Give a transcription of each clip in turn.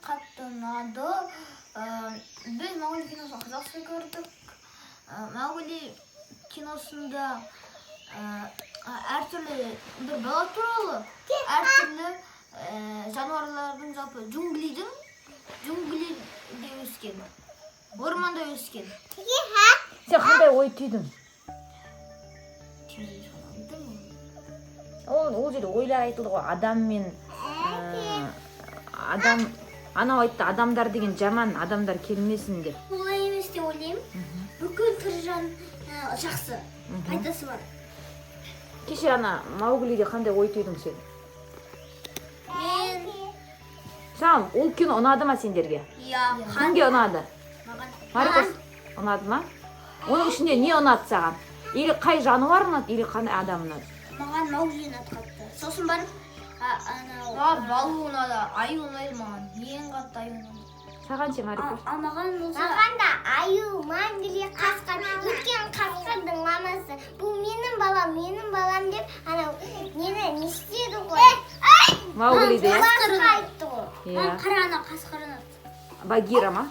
қатты ұнады. Біз Маугли киносын қазақша көрдік. Маугли киносында әртүрлі бір бала туралы, әртүрлі жануарлардың жалпы джунглиде өскен, орманда өскен. Сен қандай ой түйдің? Ол жерде ойлар айтылды ғой, адам мен адам, анау айтты, адамдар деген жаман, адамдар келмесін деп. Олай емес деп ойлаймын. Бүкіл тірі жан жақсы, пайдасы бар. Кеше ана Мауглиде қандай ой түйдің сен? Саған ол кино ұнады ма сендерге? Иә. Кімге ұнады? Маған. Ұнады ма? Оның ішінде не ұнады саған? Или қай жануар ұнады, или қандай адам ұнады? Маған Маугли ұнады қатты. Сосын барып, балу ұнады, аю ұнайды маған. Ең қатты аю ұнады. Саған ше, Марикош? Маған да аю, Маугли, қасқыр. Өткен қасқырдың мамасы. Бұл менің балам деп, анау не істеді ғой? Мауглиде, иә? Қасқыр айтты ғой. Маған қарағанда қасқыр ұнады. Багира ма?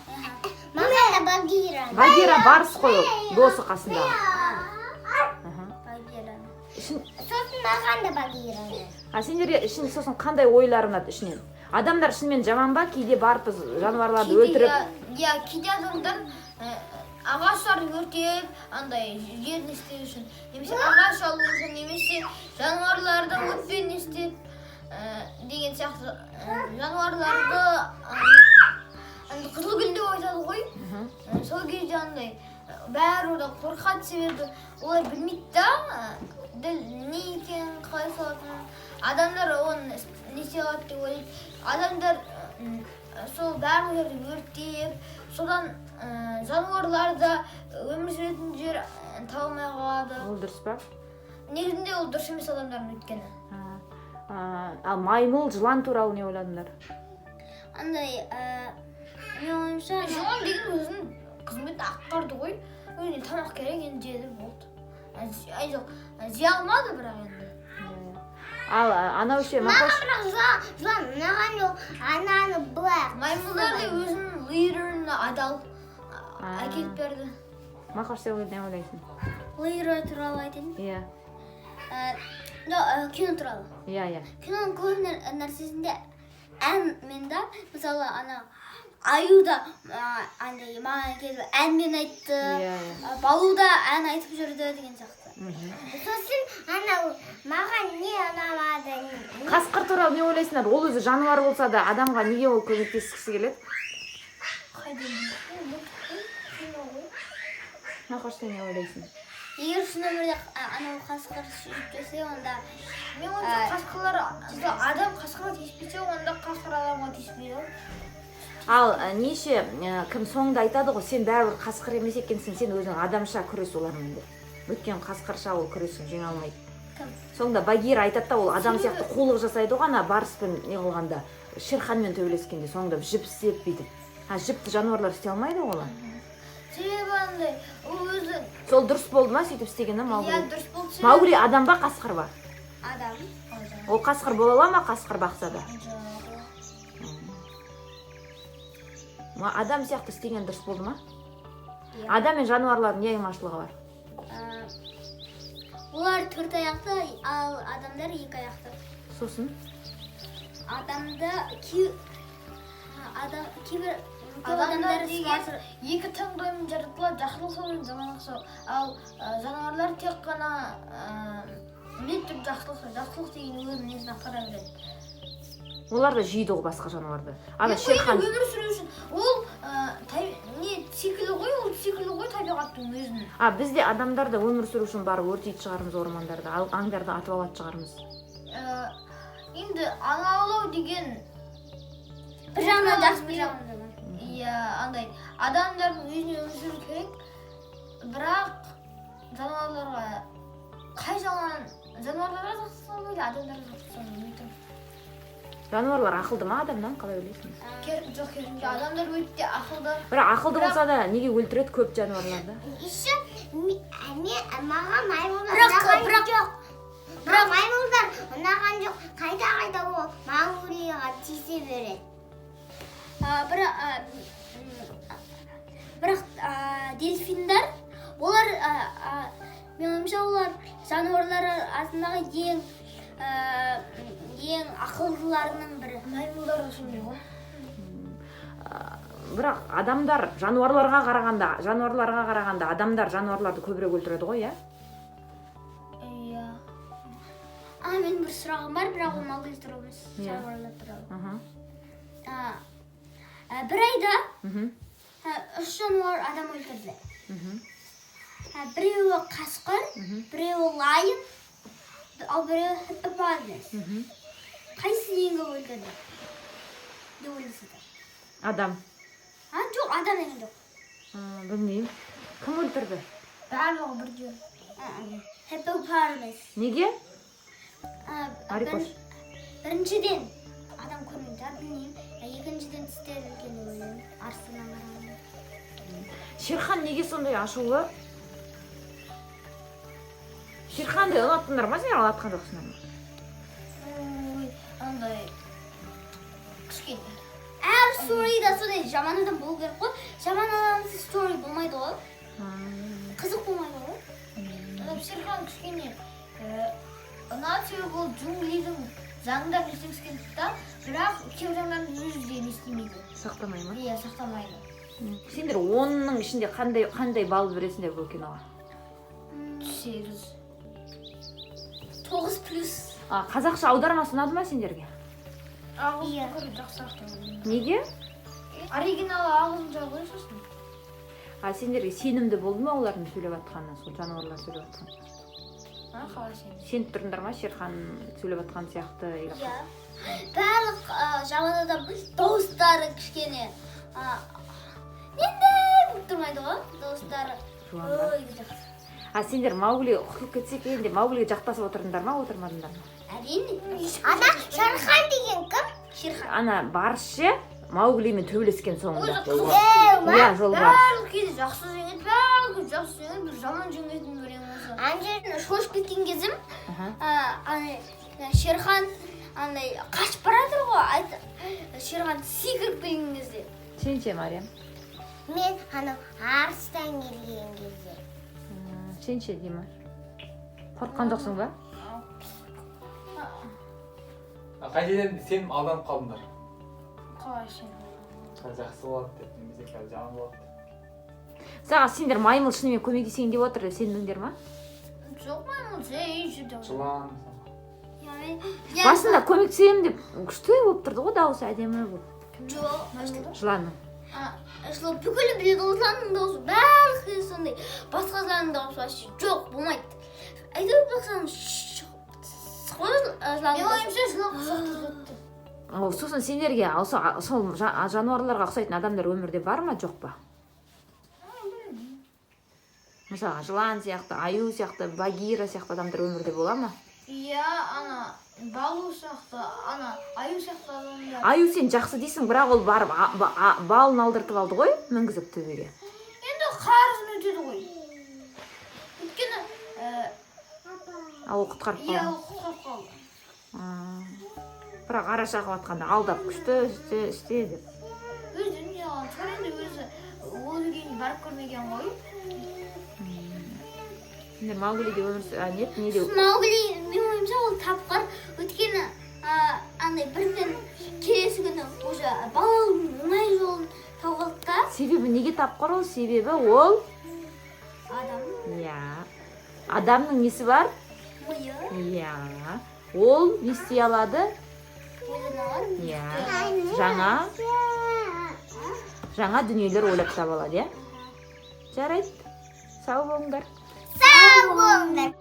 Маған да Багира. Багира барыс қой, досы қасында. Сосын маған да Багира. Сендерге ішінде сосын қандай ойлар ұнады ішінен? Адамдар шынымен жаман ба? Кейде барып біз жануарларды өлтіріп? Иә, кейде адамдар ағаштарды өртеп, андай жерін істеу үшін, немесе ағаш алу үшін, немесе жануарларды өртпен істеп деген сияқты жануарларды қызылгүл деп айтады ғой. Сол кезде андай бәрі одан қорқады, себебі олар білмейді да не екенін, қалай салатынын. Адамдар оны не істей алады деп ойлайды. Адамдар сол барлық жерді өртеп, содан жануарларда өмір сүретін жер таба алмай қалады. Ол дұрыс па? Негізінде ол дұрыс емес адамдардың өткені. Ал маймыл, жылан туралы не ойладыңдар? Андай, мен ойымша, жылан деген өзінің қызметін атқарды ғой. Өзіне тамақ керек, енді жеді болды. Жоқ, жей алмады бірақ енді. Ал анау ше, Мақош? Маған бірақ жылан, маған жоқ, ананы былай. Маймылдар да өзінің лидеріне адал әкеліп берді. Мақош, сен не ойлайсың? Лидер туралы айтайын. Иә. Кино туралы. Иә. Киноның көп нәрсесінде әнмен да, мысалы ана аюда маған келіп әнмен айтты, балуда ән айтып жүрді деген сияқты. Сосын анау маған не ұнамады. Қасқыр туралы не ойлайсыңдар? Ол өзі жануар болса да адамға неге ол көмектескісі келеді? Мақош, сен не ойлайсың? Егер шын өмірде анау қасқыр жүріп келсе, онда мен ойымша қасқырлар адам қасқырға тиіспесе, онда қасқыр адамға тиіспейді. Ал неше кім соңында айтады ғой, сен бәрібір қасқыр емес екенсің, сен өзің адамша күрес олармен деп. Өткен қасқырша ол күресін жеңе алмайды. Соңында Багира айтады да, ол адам сияқты қулық жасайды ғой, ана барыспен не қылғанда, Шерханмен төбелескенде, соңында жіп істеп бүйтіп. Жіпті жануарлар істей алмайды ғой олар. Себебі андай, ол өзі... Сол дұрыс болды ма сөйтіп істегені Маугли? Иә, дұрыс болды. Маугли адам ба, қасқыр ба? Адам. Ол қасқыр бола ала ма, қасқыр бақса да? Адам сияқты істеген дұрыс болды ма? Адам мен жануарлардың не айырмашылығы бар? Олар төрт аяқты, ал адамдар екі аяқты. Сосын? Адамдар деген екі таңдаймен жаратылады, жақсылық жолмен, жамандық жол. Ал жануарлар тек қана біледі жақсылық деген өз мінезіне қарай береді. Олар да жейді ғой басқа жануарды. Ана Шерхан өмір сүру үшін ол циклі ғой табиғаттың өзінің. Бізде адамдар да өмір сүру үшін барып өртейді шығармыз ормандарды, аңдарды атып алады шығармыз. Енді аң аулау деген бір жағынан жақсы, бір жағынан жаман. Иә, андай адамдардың өзіне өмір сүру керек, бірақ жануарларға жақсы адамдарға жақсы Жануарлар ақылды ма адамнан, қалай ойлайсың? Жоқ, керісінше адамдар өте ақылды. Бірақ ақылды болса да неге өлтіреді көп жануарларды? Маған маймылдар ұнаған жоқ. Бірақ маймылдар ұнаған жоқ. Қайта ол Мауглиға тиісе береді. бірақ дельфиндар олар менің ойымша олар жануарлар арасындағы ең ақылдыларының бірі. Маймылдар да сондай ғой. бірақ адамдар жануарларға қарағанда адамдар жануарларды көбірек өлтіреді ғой, иә? Иә. Менің бір сұрағым бар, бірақ ол Маугли туралы емес, жануарлар туралы. Бір айда 3 жануар адам өлтірді. Біреуі қасқыр, біреуі лайым, ал біреуі хиппопотамус. Қайсысы ең көп өлтірді деп ойлайсыздар? Адам. Жоқ, адам деген жоқ. Білмеймін. Кім өлтірді? Барлығы бірдей. Хиппопотамус. Неге? Арикош. Біріншіден адам көрмейді, білмеймін. Екіншіден тістері үлкен деп ойлаймын. Арсынан қарағанда. Шерхан неге сондай ашулы? Шерханды ұнаттыңдар ма, сендер ұнатқан жоқсыңдар ма? Андай кішкене. Әр сторийда сондай жаман адам болу керек қой. Жаман адамсыз стори болмайды ғой. Қызық болмайды ғой. Шерхан кішкене ұнатып ол джунглидің заңдарын естегісі келді да, бірақ кейбір заңдарын өзі не істемейді. Сақтамай ма? Иә, сақтамайды. Сендер 10-ның ішінде қандай балл бересіңдер бұл киноға? 8. 9+. Қазақша аудармасы ұнады ма сендерге? Ағылшынша көріп жақсырақ деп. Неге? Оригиналы ағылшынша ғой сосын. Сендерге сенімді болды ма олардың сөйлеп жатқаны, сол жануарлар сөйлеп жатқаны? Қалай сенімді? Сеніп тұрыңдар ма Шерхан сөйлеп жатқан сияқты? Иә. Барлық жаман адам дауыстары кішкене нендей тұрмайды ғой, дауыстары. Сендер Маугли құтылып кетсе екен деп Мауглиге жақтасып отырдыңдар ма, отырмадыңдар ма? Әрине. Шерхан деген кім? Шерхан. Барысшы Мауглимен төбелескен соңында. Иә, жолбарыс. барлық кезде жақсы жеңеді, бір жаман жеңетін біреу осы. Ана жерден шошып кеткен кезім, Шерхан қашып баратыр ғой, Шерхан секіріп келген кезде. Сен ше, Мариям? Мен арыстан келген кезде. Сен ше, Димаш? Қорыққан жоқсың ба? Қайтеден сен алданып қалдыңдар. Қалай сен? Жақсы болады деп, немесе қазір жаман болады деп. Саған сендер маймыл шынымен көмектесейін деп отыр, сендіңдер ма? Жоқ, маймыл жай жүрді. Жылан. Басында көмектесейін деп күшті болып тұрды ғой, дауысы әдемі болып. Жоқ, Жыланның. бүкілі біледі ғой, жыланның дауысы барлық кезде сондай. Басқа жыланның дауысы вообще жоқ, болмайды. Әйтеуір бақсаң, Мен ойымша жылан құсақты жатты. Сосын сендерге сол жануарларға ұқсайтын адамдар өмірде бар ма, жоқ па? Мысалға, жылан сияқты, аю сияқты, багира сияқты адамдар өмірде бола ма? Иә, балу сияқты, аю сияқты адамдар. Аю сен жақсы дейсің, бірақ ол барып балын алдыртып алды ғой, мінгізіп төбеге. Енді қарызын өтеді ғой. Өйткені Ол құтқарып иә, қалды. ол құтқарып қалды. Бірақ ара шағып атқанда алдап күшті істе деп. Өзі ол жерге барып көрмеген ғой. Сендер Мауглиде өмір не деу? Маугли, мен ойымша ол тапқыр. Өйткені бірден келесі күні уже балалың оңай жолын тауып алды да. Себебі неге тапқыр ол? Себебі ол Адам. Иә. Адамның несі бар? Миы. Иә. Ол не істей алады? Иә. Жаңа дүниелер ойлап таба алады, иә? Жарайды. Сау болыңдар. Сау болыңдар.